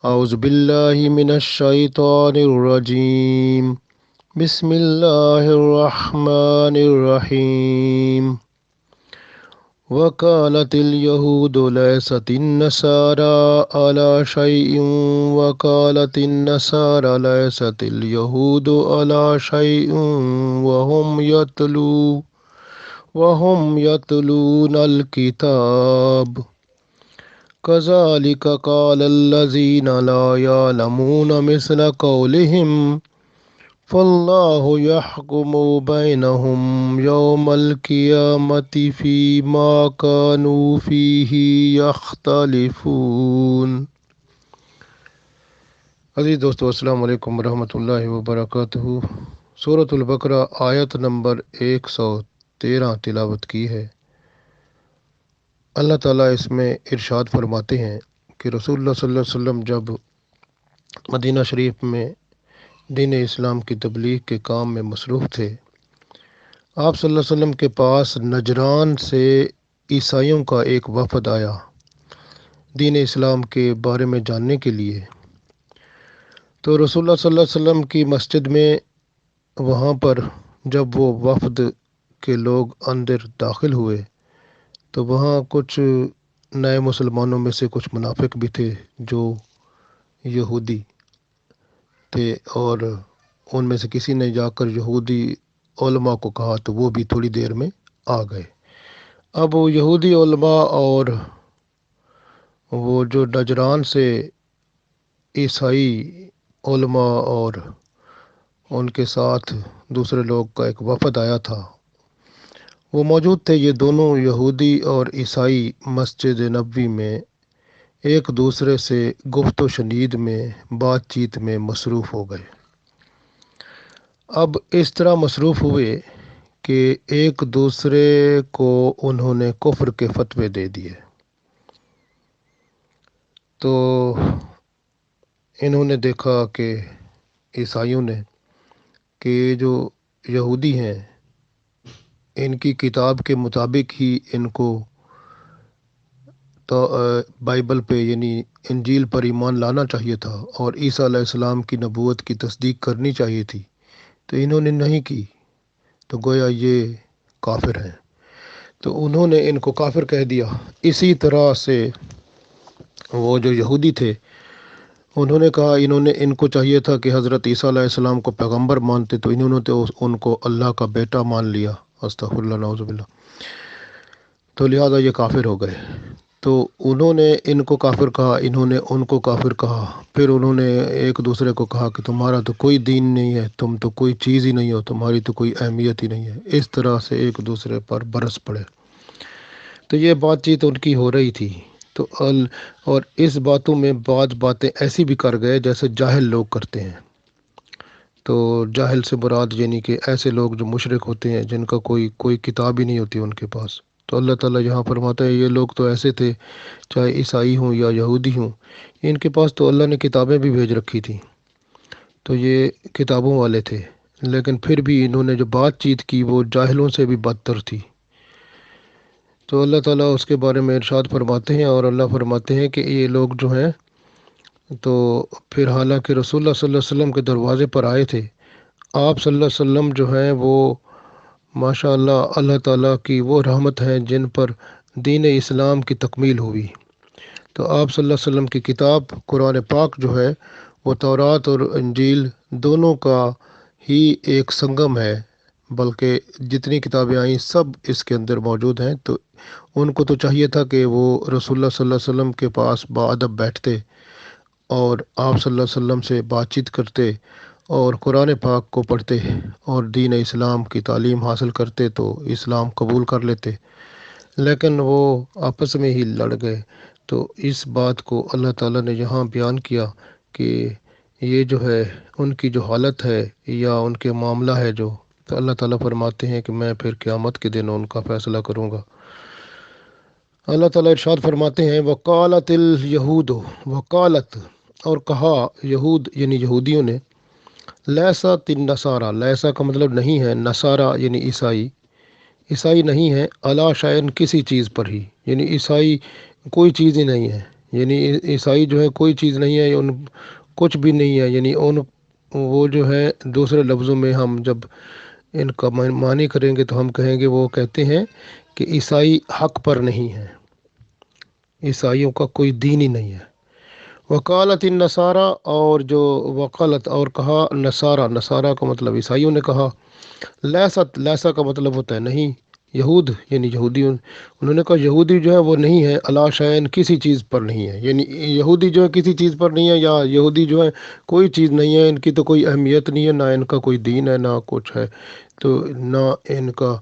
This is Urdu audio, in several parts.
اعوذ باللہ من الشیطان الرجیم بسم اللہ الرحمن الرحیم وقالت اليہود لیست النصارى على شیء وقالت النصارى لیست اليہود على شیء وهم يتلون الكتاب كذلك قال الذين لا يعلمون مثل قولهم فالله يحكم بينهم يوم القيامة فيما كانوا فيه يختلفون۔ عزیز دوستو، السلام علیکم ورحمۃ اللہ وبرکاتہ۔ سورۃ البقرہ آیت نمبر 113 تلاوت کی ہے۔ اللہ تعالیٰ اس میں ارشاد فرماتے ہیں کہ رسول اللہ صلی اللہ علیہ وسلم جب مدینہ شریف میں دین اسلام کی تبلیغ کے کام میں مصروف تھے، آپ صلی اللہ علیہ وسلم کے پاس نجران سے عیسائیوں کا ایک وفد آیا دین اسلام کے بارے میں جاننے کے لیے۔ تو رسول اللہ صلی اللہ علیہ وسلم کی مسجد میں وہاں پر جب وہ وفد کے لوگ اندر داخل ہوئے تو وہاں کچھ نئے مسلمانوں میں سے کچھ منافق بھی تھے جو یہودی تھے، اور ان میں سے کسی نے جا کر یہودی علماء کو کہا تو وہ بھی تھوڑی دیر میں آ گئے۔ اب وہ یہودی علماء اور وہ جو نجران سے عیسائی علماء اور ان کے ساتھ دوسرے لوگ کا ایک وفد آیا تھا، وہ موجود تھے۔ یہ دونوں یہودی اور عیسائی مسجد نبوی میں ایک دوسرے سے گفت و شنید میں بات چیت میں مصروف ہو گئے۔ اب اس طرح مصروف ہوئے کہ ایک دوسرے کو انہوں نے کفر کے فتوے دے دیے۔ تو انہوں نے دیکھا کہ عیسائیوں نے کہ جو یہودی ہیں ان کی کتاب کے مطابق ہی ان کو تو بائبل پہ یعنی انجیل پر ایمان لانا چاہیے تھا اور عیسیٰ علیہ السلام کی نبوت کی تصدیق کرنی چاہیے تھی، تو انہوں نے نہیں کی، تو گویا یہ کافر ہیں، تو انہوں نے ان کو کافر کہہ دیا۔ اسی طرح سے وہ جو یہودی تھے انہوں نے کہا، ان کو چاہیے تھا کہ حضرت عیسیٰ علیہ السلام کو پیغمبر مانتے، تو انہوں نے تو ان کو اللہ کا بیٹا مان لیا، استغفر اللہ نعوذ باللہ، تو لہذا یہ کافر ہو گئے۔ تو انہوں نے ان کو کافر کہا، انہوں نے ان کو کافر کہا، پھر انہوں نے ایک دوسرے کو کہا کہ تمہارا تو کوئی دین نہیں ہے، تم تو کوئی چیز ہی نہیں ہو، تمہاری تو کوئی اہمیت ہی نہیں ہے۔ اس طرح سے ایک دوسرے پر برس پڑے۔ تو یہ بات چیت ان کی ہو رہی تھی، تو اور اس باتوں میں بعض باتیں ایسی بھی کر گئے جیسے جاہل لوگ کرتے ہیں۔ تو جاہل سے مراد یعنی کہ ایسے لوگ جو مشرک ہوتے ہیں، جن کا کوئی کتاب ہی نہیں ہوتی ان کے پاس۔ تو اللہ تعالیٰ یہاں فرماتا ہے یہ لوگ تو ایسے تھے، چاہے عیسائی ہوں یا یہودی ہوں، ان کے پاس تو اللہ نے کتابیں بھی بھیج رکھی تھیں، تو یہ کتابوں والے تھے، لیکن پھر بھی انہوں نے جو بات چیت کی وہ جاہلوں سے بھی بدتر تھی۔ تو اللہ تعالیٰ اس کے بارے میں ارشاد فرماتے ہیں، اور اللہ فرماتے ہیں کہ یہ لوگ جو ہیں تو پھر حالانکہ رسول اللہ صلی اللہ علیہ وسلم کے دروازے پر آئے تھے، آپ صلی اللہ علیہ وسلم جو ہیں وہ ماشاء اللہ اللہ تعالیٰ کی وہ رحمت ہیں جن پر دین اسلام کی تکمیل ہوئی۔ تو آپ صلی اللہ علیہ وسلم کی کتاب قرآن پاک جو ہے وہ تورات اور انجیل دونوں کا ہی ایک سنگم ہے، بلکہ جتنی کتابیں آئیں سب اس کے اندر موجود ہیں۔ تو ان کو تو چاہیے تھا کہ وہ رسول اللہ صلی اللہ علیہ وسلم کے پاس باادب بیٹھتے اور آپ صلی اللہ علیہ وسلم سے بات چیت کرتے اور قرآن پاک کو پڑھتے اور دین اسلام کی تعلیم حاصل کرتے تو اسلام قبول کر لیتے، لیکن وہ آپس میں ہی لڑ گئے۔ تو اس بات کو اللہ تعالیٰ نے یہاں بیان کیا کہ یہ جو ہے ان کی جو حالت ہے یا ان کے معاملہ ہے جو، تو اللہ تعالیٰ فرماتے ہیں کہ میں پھر قیامت کے دن ان کا فیصلہ کروں گا۔ اللہ تعالیٰ ارشاد فرماتے ہیں وقالت الیہود، وقالت اور کہا یہود یعنی یہودیوں نے، لیست النصارى، لیسا کا مطلب نہیں ہے، نصارہ یعنی عیسائی نہیں ہے، علی شیء کسی چیز پر ہی، یعنی عیسائی کوئی چیز ہی نہیں ہے، یعنی عیسائی جو ہے کوئی چیز نہیں ہے، ان کچھ بھی نہیں ہے، یعنی ان وہ جو ہے دوسرے لفظوں میں ہم جب ان کا معنی کریں گے تو ہم کہیں گے، وہ کہتے ہیں کہ عیسائی حق پر نہیں ہے، عیسائیوں کا کوئی دین ہی نہیں ہے۔ وکالت النصارہ، اور جو وکالت اور کہا نصارہ، نصارہ کا مطلب عیسائیوں نے کہا، لیست، لیسا کا مطلب ہوتا ہے نہیں، یہود یعنی یہودی، انہوں نے کہا یہودی جو ہے وہ نہیں ہے علی شیء، کسی چیز پر نہیں ہے، یعنی یہودی جو ہے کسی چیز پر نہیں ہے، یا یہودی جو ہے کوئی چیز نہیں ہے، ان کی تو کوئی اہمیت نہیں ہے، نہ ان کا کوئی دین ہے، نہ کچھ ہے، تو نہ ان کا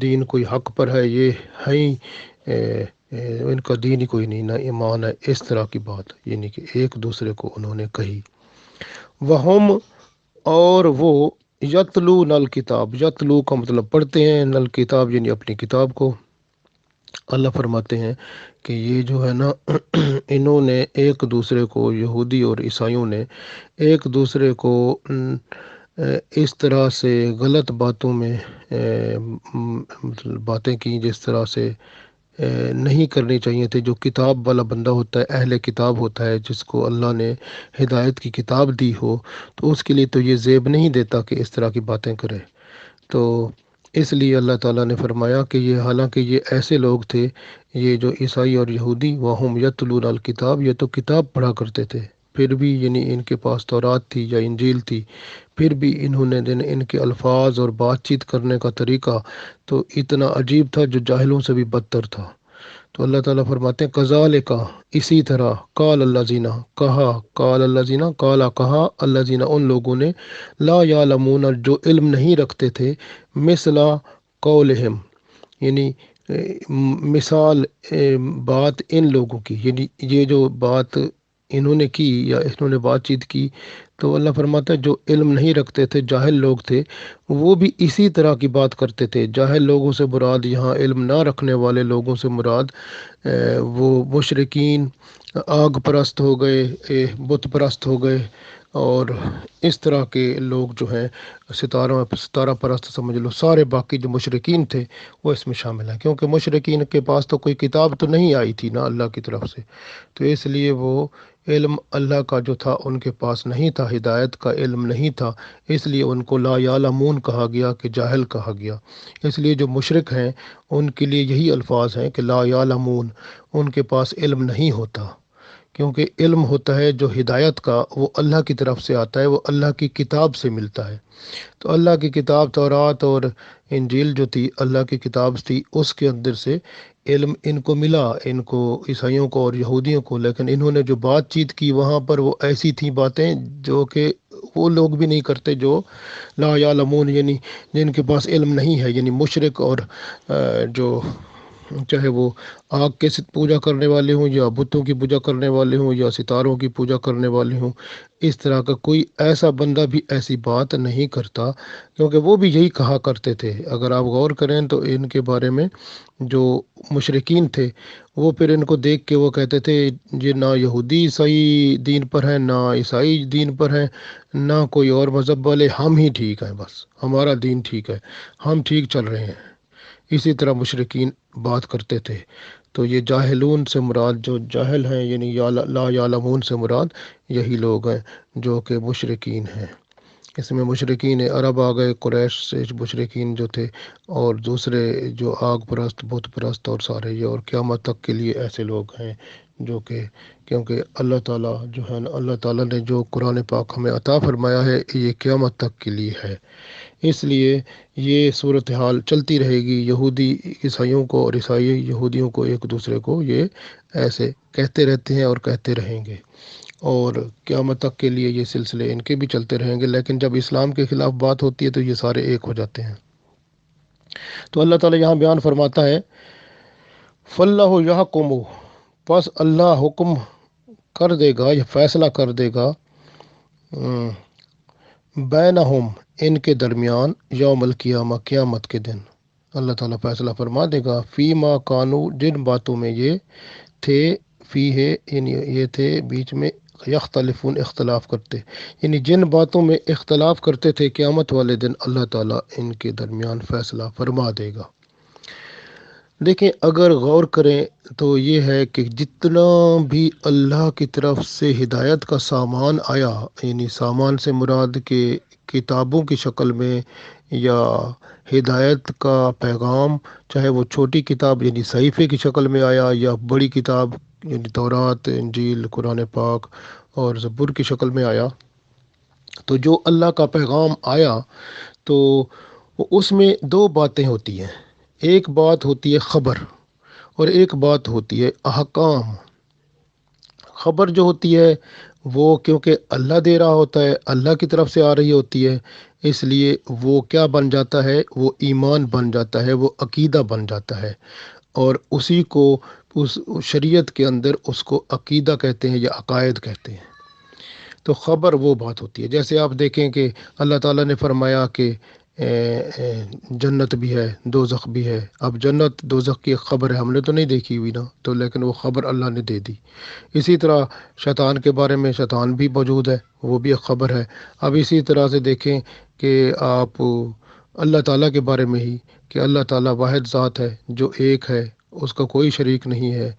دین کوئی حق پر ہے، یہ ہے ہی ان کا دین ہی کوئی نہیں، نہ ایمان ہے، اس طرح کی بات یعنی کہ ایک دوسرے کو انہوں نے کہی۔ وہم، اور وہ یتلو نل کتاب، یتلو کا مطلب پڑھتے ہیں، نل کتاب یعنی اپنی کتاب کو۔ اللہ فرماتے ہیں کہ یہ جو ہے نا انہوں نے ایک دوسرے کو، یہودی اور عیسائیوں نے ایک دوسرے کو اس طرح سے غلط باتوں میں باتیں کی جس طرح سے نہیں کرنی چاہیے تھے۔ جو کتاب والا بندہ ہوتا ہے، اہل کتاب ہوتا ہے، جس کو اللہ نے ہدایت کی کتاب دی ہو، تو اس کے لیے تو یہ زیب نہیں دیتا کہ اس طرح کی باتیں کرے۔ تو اس لیے اللہ تعالیٰ نے فرمایا کہ یہ، حالانکہ یہ ایسے لوگ تھے، یہ جو عیسائی اور یہودی، وہم یتلون الکتاب، یہ تو کتاب پڑھا کرتے تھے، پھر بھی یعنی ان کے پاس تورات تھی یا انجیل تھی، پھر بھی انہوں نے ان کے الفاظ اور بات چیت کرنے کا طریقہ تو اتنا عجیب تھا جو جاہلوں سے بھی بدتر تھا۔ تو اللہ تعالیٰ فرماتے ہیں کذالک، اسی طرح، قال الذین، کہا، قال الذین، کالا کہا، الذین ان لوگوں نے، لا یعلمون جو علم نہیں رکھتے تھے، مثلا قولہم یعنی مثال بات ان لوگوں کی، یعنی یہ جو بات انہوں نے کی یا انہوں نے بات چیت کی، تو اللہ فرماتا ہے جو علم نہیں رکھتے تھے، جاہل لوگ تھے، وہ بھی اسی طرح کی بات کرتے تھے۔ جاہل لوگوں سے مراد یہاں علم نہ رکھنے والے لوگوں سے مراد وہ مشرکین، آگ پرست ہو گئے، بت پرست ہو گئے، اور اس طرح کے لوگ جو ہیں، ستارہ پرست سمجھ لو، سارے باقی جو مشرکین تھے وہ اس میں شامل ہیں، کیونکہ مشرکین کے پاس تو کوئی کتاب تو نہیں آئی تھی نا اللہ کی طرف سے، تو اس لیے وہ علم اللہ کا جو تھا ان کے پاس نہیں تھا، ہدایت کا علم نہیں تھا، اس لیے ان کو لا یعلمون کہا گیا کہ جاہل کہا گیا۔ اس لیے جو مشرک ہیں ان کے لیے یہی الفاظ ہیں کہ لا یعلمون، ان کے پاس علم نہیں ہوتا، کیونکہ علم ہوتا ہے جو ہدایت کا، وہ اللہ کی طرف سے آتا ہے، وہ اللہ کی کتاب سے ملتا ہے۔ تو اللہ کی کتاب تورات اور انجیل جو تھی، اللہ کی کتاب تھی، اس کے اندر سے علم ان کو ملا، ان کو عیسائیوں کو اور یہودیوں کو، لیکن انہوں نے جو بات چیت کی وہاں پر وہ ایسی تھیں باتیں جو کہ وہ لوگ بھی نہیں کرتے، جو لا یعلمون یعنی جن کے پاس علم نہیں ہے، یعنی مشرک اور جو چاہے وہ آگ کے پوجا کرنے والے ہوں، یا بتوں کی پوجا کرنے والے ہوں، یا ستاروں کی پوجا کرنے والے ہوں، اس طرح کا کوئی ایسا بندہ بھی ایسی بات نہیں کرتا، کیونکہ وہ بھی یہی کہا کرتے تھے۔ اگر آپ غور کریں تو ان کے بارے میں جو مشرکین تھے، وہ پھر ان کو دیکھ کے وہ کہتے تھے یہ نہ یہودی عیسائی دین پر ہیں، نہ عیسائی دین پر ہیں، نہ کوئی اور مذہب والے، ہم ہی ٹھیک ہیں، بس ہمارا دین ٹھیک ہے، ہم ٹھیک چل رہے ہیں، اسی طرح مشرکین بات کرتے تھے۔ تو یہ جاہلون سے مراد، جو جاہل ہیں یعنی لا یعلمون سے مراد یہی لوگ ہیں جو کہ مشرکین ہیں۔ اس میں مشرکین عرب آ گئے، قریش سے مشرکین جو تھے، اور دوسرے جو آگ پرست، بت پرست اور سارے یہ، اور قیامت تک کے لیے ایسے لوگ ہیں جو کہ، کیونکہ اللہ تعالیٰ جو ہے نا، اللہ تعالیٰ نے جو قرآن پاک ہمیں عطا فرمایا ہے یہ قیامت تک کے لیے ہے، اس لیے یہ صورتحال چلتی رہے گی، یہودی عیسائیوں کو اور عیسائی یہودیوں کو ایک دوسرے کو یہ ایسے کہتے رہتے ہیں اور کہتے رہیں گے، اور قیامت تک کے لیے یہ سلسلے ان کے بھی چلتے رہیں گے، لیکن جب اسلام کے خلاف بات ہوتی ہے تو یہ سارے ایک ہو جاتے ہیں۔ تو اللہ تعالیٰ یہاں بیان فرماتا ہے فَاللَّهُ يَحْكُمُ، پس اللہ حکم کر دے گا یا فیصلہ کر دے گا بینہم، ان کے درمیان، یوم القیامہ، قیامت کے دن اللہ تعالیٰ فیصلہ فرما دے گا، فی ما کانو، جن باتوں میں یہ تھے، فی ہے یعنی یہ تھے بیچ میں، یختلفون اختلاف کرتے، یعنی جن باتوں میں اختلاف کرتے تھے قیامت والے دن اللہ تعالیٰ ان کے درمیان فیصلہ فرما دے گا۔ دیکھیں اگر غور کریں تو یہ ہے کہ جتنا بھی اللہ کی طرف سے ہدایت کا سامان آیا، یعنی سامان سے مراد کہ کتابوں کی شکل میں یا ہدایت کا پیغام، چاہے وہ چھوٹی کتاب یعنی صحیفے کی شکل میں آیا یا بڑی کتاب یعنی تورات، انجیل، قرآن پاک اور زبور کی شکل میں آیا، تو جو اللہ کا پیغام آیا تو اس میں دو باتیں ہوتی ہیں۔ ایک بات ہوتی ہے خبر اور ایک بات ہوتی ہے احکام۔ خبر جو ہوتی ہے وہ کیونکہ اللہ دے رہا ہوتا ہے، اللہ کی طرف سے آ رہی ہوتی ہے، اس لیے وہ کیا بن جاتا ہے؟ وہ ایمان بن جاتا ہے، وہ عقیدہ بن جاتا ہے، اور اسی کو اس شریعت کے اندر اس کو عقیدہ کہتے ہیں یا عقائد کہتے ہیں۔ تو خبر وہ بات ہوتی ہے، جیسے آپ دیکھیں کہ اللہ تعالیٰ نے فرمایا کہ جنت بھی ہے، دوزخ بھی ہے۔ اب جنت دوزخ کی ایک خبر ہے، ہم نے تو نہیں دیکھی ہوئی نا، تو لیکن وہ خبر اللہ نے دے دی۔ اسی طرح شیطان کے بارے میں، شیطان بھی موجود ہے، وہ بھی ایک خبر ہے۔ اب اسی طرح سے دیکھیں کہ آپ اللہ تعالیٰ کے بارے میں ہی کہ اللہ تعالیٰ واحد ذات ہے جو ایک ہے، اس کا کوئی شریک نہیں ہے،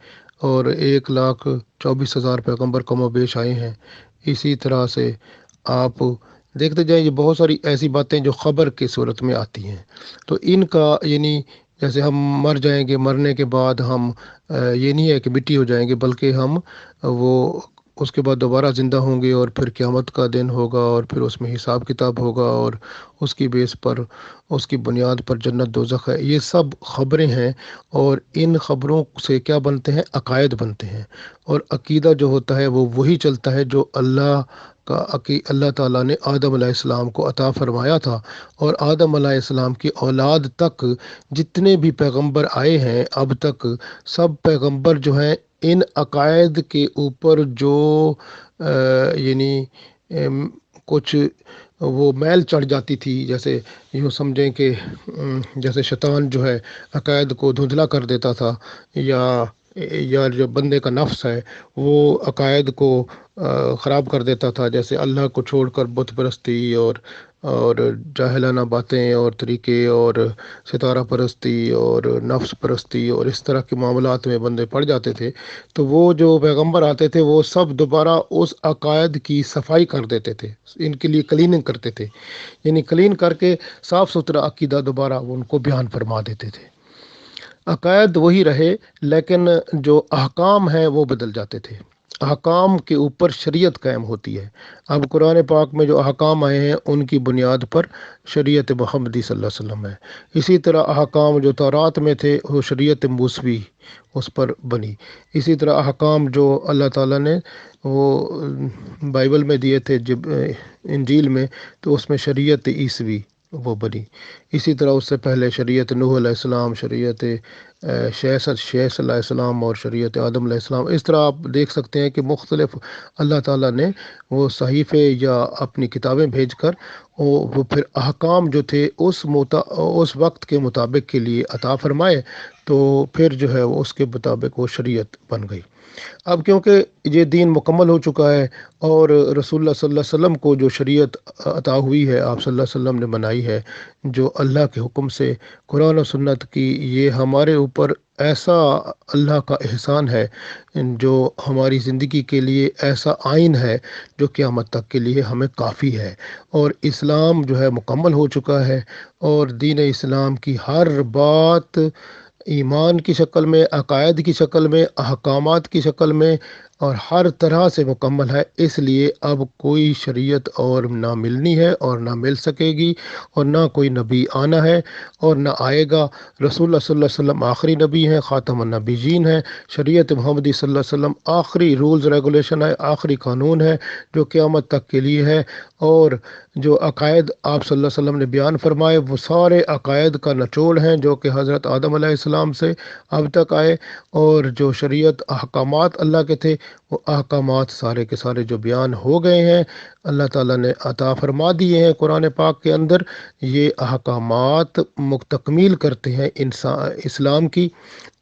اور 1,24,000 پیغمبر کم و بیش آئے ہیں۔ اسی طرح سے آپ دیکھتے جائیں، یہ بہت ساری ایسی باتیں جو خبر کی صورت میں آتی ہیں، تو ان کا یعنی جیسے ہم مر جائیں گے، مرنے کے بعد ہم یہ نہیں ہے کہ مٹی ہو جائیں گے، بلکہ ہم وہ اس کے بعد دوبارہ زندہ ہوں گے، اور پھر قیامت کا دن ہوگا، اور پھر اس میں حساب کتاب ہوگا، اور اس کی بیس پر، اس کی بنیاد پر جنت دوزخ ہے۔ یہ سب خبریں ہیں، اور ان خبروں سے کیا بنتے ہیں؟ عقائد بنتے ہیں، اور عقیدہ جو ہوتا ہے وہ وہی چلتا ہے جو اللہ تعالیٰ نے آدم علیہ السلام کو عطا فرمایا تھا، اور آدم علیہ السلام کی اولاد تک جتنے بھی پیغمبر آئے ہیں اب تک، سب پیغمبر جو ہیں ان عقائد کے اوپر جو یعنی کچھ وہ میل چڑھ جاتی تھی، جیسے یوں سمجھیں کہ جیسے شیطان جو ہے عقائد کو دھندلا کر دیتا تھا، یا جو بندے کا نفس ہے وہ عقائد کو خراب کر دیتا تھا، جیسے اللہ کو چھوڑ کر بت پرستی اور جاہلانہ باتیں اور طریقے اور ستارہ پرستی اور نفس پرستی اور اس طرح کے معاملات میں بندے پڑ جاتے تھے۔ تو وہ جو پیغمبر آتے تھے وہ سب دوبارہ اس عقائد کی صفائی کر دیتے تھے، ان کے لیے کلیننگ کرتے تھے، یعنی کلین کر کے صاف ستھرا عقیدہ دوبارہ ان کو بیان فرما دیتے تھے۔ عقائد وہی رہے، لیکن جو احکام ہیں وہ بدل جاتے تھے۔ احکام کے اوپر شریعت قائم ہوتی ہے۔ اب قرآن پاک میں جو احکام آئے ہیں ان کی بنیاد پر شریعت محمدی صلی اللہ علیہ وسلم ہے۔ اسی طرح احکام جو تورات میں تھے وہ شریعت موسوی اس پر بنی۔ اسی طرح احکام جو اللہ تعالیٰ نے وہ بائبل میں دیے تھے، انجیل میں، تو اس میں شریعت عیسوی وہ بنی۔ اسی طرح اس سے پہلے شریعت نوح علیہ السلام، شریعت شیس علیہ السلام اور شریعت آدم علیہ السلام۔ اس طرح آپ دیکھ سکتے ہیں کہ مختلف اللہ تعالیٰ نے وہ صحیفے یا اپنی کتابیں بھیج کر وہ پھر احکام جو تھے اس وقت کے مطابق کے لیے عطا فرمائے، تو پھر جو ہے وہ اس کے مطابق وہ شریعت بن گئی۔ اب کیونکہ یہ دین مکمل ہو چکا ہے، اور رسول اللہ صلی اللہ علیہ وسلم کو جو شریعت عطا ہوئی ہے، آپ صلی اللہ علیہ وسلم نے بنائی ہے جو اللہ کے حکم سے قرآن و سنت کی، یہ ہمارے اوپر ایسا اللہ کا احسان ہے جو ہماری زندگی کے لیے ایسا آئین ہے جو قیامت تک کے لیے ہمیں کافی ہے، اور اسلام جو ہے مکمل ہو چکا ہے، اور دین اسلام کی ہر بات ایمان کی شکل میں، عقائد کی شکل میں، احکامات کی شکل میں اور ہر طرح سے مکمل ہے۔ اس لیے اب کوئی شریعت اور نہ ملنی ہے اور نہ مل سکے گی، اور نہ کوئی نبی آنا ہے اور نہ آئے گا۔ رسول اللہ صلی اللہ علیہ وسلم آخری نبی ہیں، خاتم النبیین ہیں۔ شریعت محمدی صلی اللہ علیہ وسلم آخری رولز ریگولیشن ہے، آخری قانون ہے جو قیامت تک کے لیے ہے، اور جو عقائد آپ صلی اللہ علیہ وسلم نے بیان فرمائے وہ سارے عقائد کا نچوڑ ہیں جو کہ حضرت آدم علیہ السلام سے اب تک آئے، اور جو شریعت احکامات اللہ کے تھے وہ احکامات سارے کے سارے جو بیان ہو گئے ہیں، اللہ تعالیٰ نے عطا فرما دیے ہیں قرآن پاک کے اندر، یہ احکامات تکمیل کرتے ہیں اسلام کی،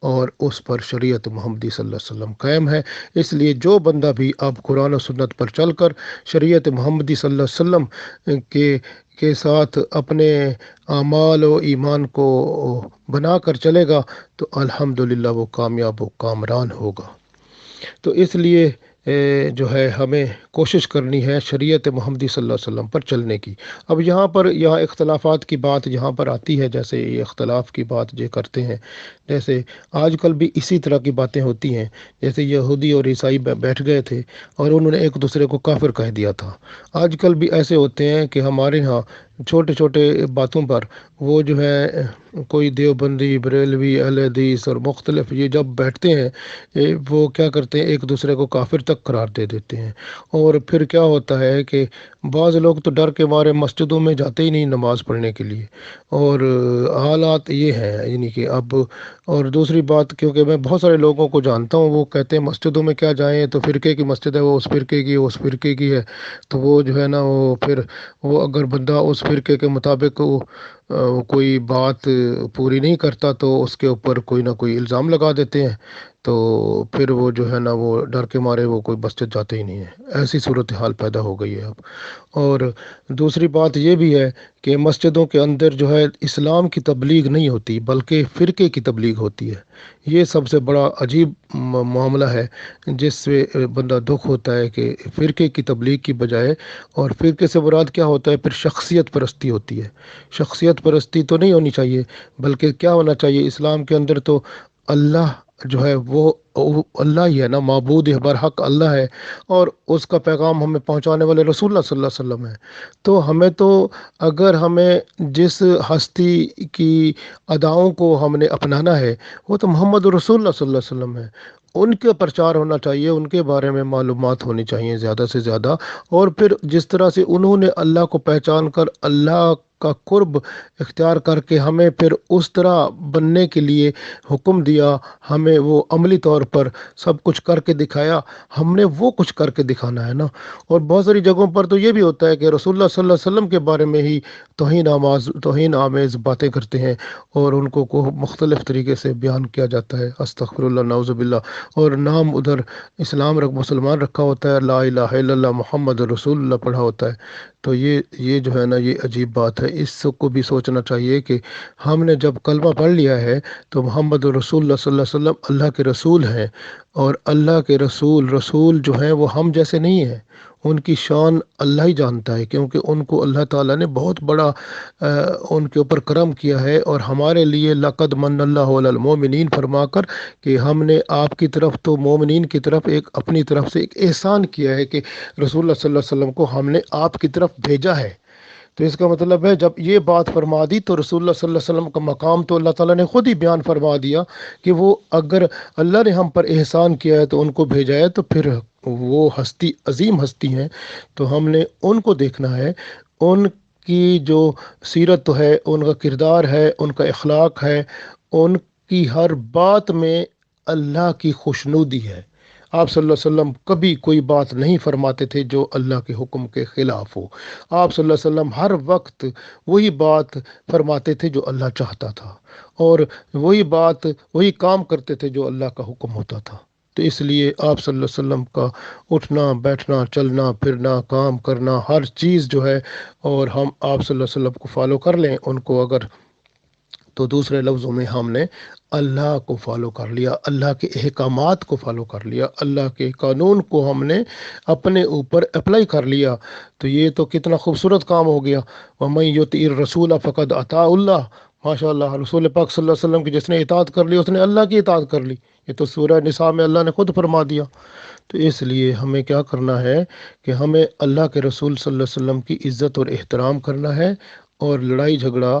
اور اس پر شریعت محمدی صلی اللہ علیہ وسلم قائم ہے۔ اس لیے جو بندہ بھی اب قرآن و سنت پر چل کر شریعت محمدی صلی اللہ علیہ وسلم کے ساتھ اپنے اعمال و ایمان کو بنا کر چلے گا تو الحمدللہ وہ کامیاب و کامران ہوگا۔ تو اس لیے جو ہے ہمیں کوشش کرنی ہے شریعت محمدی صلی اللہ علیہ وسلم پر چلنے کی۔ اب یہاں اختلافات کی بات جہاں پر آتی ہے، جیسے یہ اختلاف کی بات جو کرتے ہیں، جیسے آج کل بھی اسی طرح کی باتیں ہوتی ہیں، جیسے یہودی اور عیسائی بیٹھ گئے تھے اور انہوں نے ایک دوسرے کو کافر کہہ دیا تھا۔ آج کل بھی ایسے ہوتے ہیں کہ ہمارے ہاں چھوٹے چھوٹے باتوں پر وہ جو ہے کوئی دیوبندی، بریلوی، اہل حدیث اور مختلف یہ جب بیٹھتے ہیں وہ کیا کرتے ہیں، ایک دوسرے کو کافر تک قرار دے دیتے ہیں۔ اور پھر کیا ہوتا ہے کہ بعض لوگ تو ڈر کے مارے مسجدوں میں جاتے ہی نہیں نماز پڑھنے کے لیے، اور حالات یہ ہیں یعنی کہ اب، اور دوسری بات کیونکہ میں بہت سارے لوگوں کو جانتا ہوں، وہ کہتے ہیں مسجدوں میں کیا جائیں، تو فرقے کی مسجد ہے، وہ اس فرقے کی ہے، تو وہ جو ہے نا وہ پھر وہ اگر بندہ اس فرقے کے مطابق کوئی بات پوری نہیں کرتا تو اس کے اوپر کوئی نہ کوئی الزام لگا دیتے ہیں، تو پھر وہ جو ہے نا وہ ڈر کے مارے وہ کوئی مسجد جاتے ہی نہیں ہے۔ ایسی صورتحال پیدا ہو گئی ہے اب۔ اور دوسری بات یہ بھی ہے کہ مسجدوں کے اندر جو ہے اسلام کی تبلیغ نہیں ہوتی بلکہ فرقے کی تبلیغ ہوتی ہے۔ یہ سب سے بڑا عجیب معاملہ ہے، جس سے بندہ دکھ ہوتا ہے کہ فرقے کی تبلیغ کی بجائے، اور فرقے سے مراد کیا ہوتا ہے، پھر شخصیت پرستی ہوتی ہے۔ شخصیت پرستی تو نہیں ہونی چاہیے، بلکہ کیا ہونا چاہیے، اسلام کے اندر تو اللہ جو ہے وہ اللہ ہی ہے نا، معبود برحق اللہ ہے، اور اس کا پیغام ہمیں پہنچانے والے رسول اللہ صلی اللہ علیہ وسلم ہے۔ تو ہمیں تو اگر ہمیں جس ہستی کی اداؤں کو ہم نے اپنانا ہے وہ تو محمد رسول اللہ صلی اللہ علیہ وسلم ہے، ان کے پرچار ہونا چاہیے، ان کے بارے میں معلومات ہونی چاہیے زیادہ سے زیادہ، اور پھر جس طرح سے انہوں نے اللہ کو پہچان کر اللہ کا قرب اختیار کر کے ہمیں پھر اس طرح بننے کے لیے حکم دیا، ہمیں وہ عملی طور پر سب کچھ کر کے دکھایا، ہم نے وہ کچھ کر کے دکھانا ہے نا۔ اور بہت ساری جگہوں پر تو یہ بھی ہوتا ہے کہ رسول اللہ صلی اللہ علیہ وسلم کے بارے میں ہی توہین آمیز باتیں کرتے ہیں، اور ان کو مختلف طریقے سے بیان کیا جاتا ہے، استغفر اللہ، نعوذ باللہ، اور نام ادھر اسلام مسلمان رکھا ہوتا ہے، لا الہ الا اللہ محمد رسول اللہ پڑھا ہوتا ہے۔ تو یہ جو ہے نا یہ عجیب بات ہے، اس کو بھی سوچنا چاہیے کہ ہم نے جب کلمہ پڑھ لیا ہے تو محمد رسول اللہ صلی اللہ علیہ وسلم اللہ کے رسول ہیں، اور اللہ کے رسول جو ہیں وہ ہم جیسے نہیں ہیں، ان کی شان اللہ ہی جانتا ہے، کیونکہ ان کو اللہ تعالیٰ نے بہت بڑا ان کے اوپر کرم کیا ہے، اور ہمارے لیے لقد من اللہ علی المومنین فرما کر کہ ہم نے آپ کی طرف تو مومنین کی طرف ایک اپنی طرف سے ایک احسان کیا ہے کہ رسول اللہ صلی اللہ علیہ وسلم کو ہم نے آپ کی طرف بھیجا ہے۔ تو اس کا مطلب ہے جب یہ بات فرما دی تو رسول اللہ صلی اللہ علیہ وسلم کا مقام تو اللہ تعالیٰ نے خود ہی بیان فرما دیا کہ وہ اگر اللہ نے ہم پر احسان کیا ہے تو ان کو بھیجا ہے، تو پھر وہ ہستی عظیم ہستی ہیں، تو ہم نے ان کو دیکھنا ہے، ان کی جو سیرت ہے، ان کا کردار ہے، ان کا اخلاق ہے، ان کی ہر بات میں اللہ کی خوشنودی ہے۔ آپ صلی اللہ علیہ وسلم کبھی کوئی بات نہیں فرماتے تھے جو اللہ کے حکم کے خلاف ہو۔ آپ صلی اللہ علیہ وسلم ہر وقت وہی بات فرماتے تھے جو اللہ چاہتا تھا، اور وہی کام کرتے تھے جو اللہ کا حکم ہوتا تھا۔ تو اس لیے آپ صلی اللہ علیہ وسلم کا اٹھنا بیٹھنا چلنا پھرنا کام کرنا ہر چیز جو ہے، اور ہم آپ صلی اللہ علیہ وسلم کو فالو کر لیں ان کو اگر، تو دوسرے لفظوں میں ہم نے اللہ کو فالو کر لیا، اللہ کے احکامات کو فالو کر لیا، اللہ کے قانون کو ہم نے اپنے اوپر اپلائی کر لیا۔ تو یہ تو کتنا خوبصورت کام ہو گیا، وَمَن يُطِعِ الرَّسُولَ فَقَدْ أَطَاعَ اللَّهَ، ماشاء اللہ، رسول پاک صلی اللہ علیہ وسلم کی جس نے اطاعت کر لی اس نے اللہ کی اطاعت کر لی۔ یہ تو سورہ نساء میں اللہ نے خود فرما دیا۔ تو اس لیے ہمیں کیا کرنا ہے کہ ہمیں اللہ کے رسول صلی اللہ علیہ وسلم کی عزت اور احترام کرنا ہے، اور لڑائی جھگڑا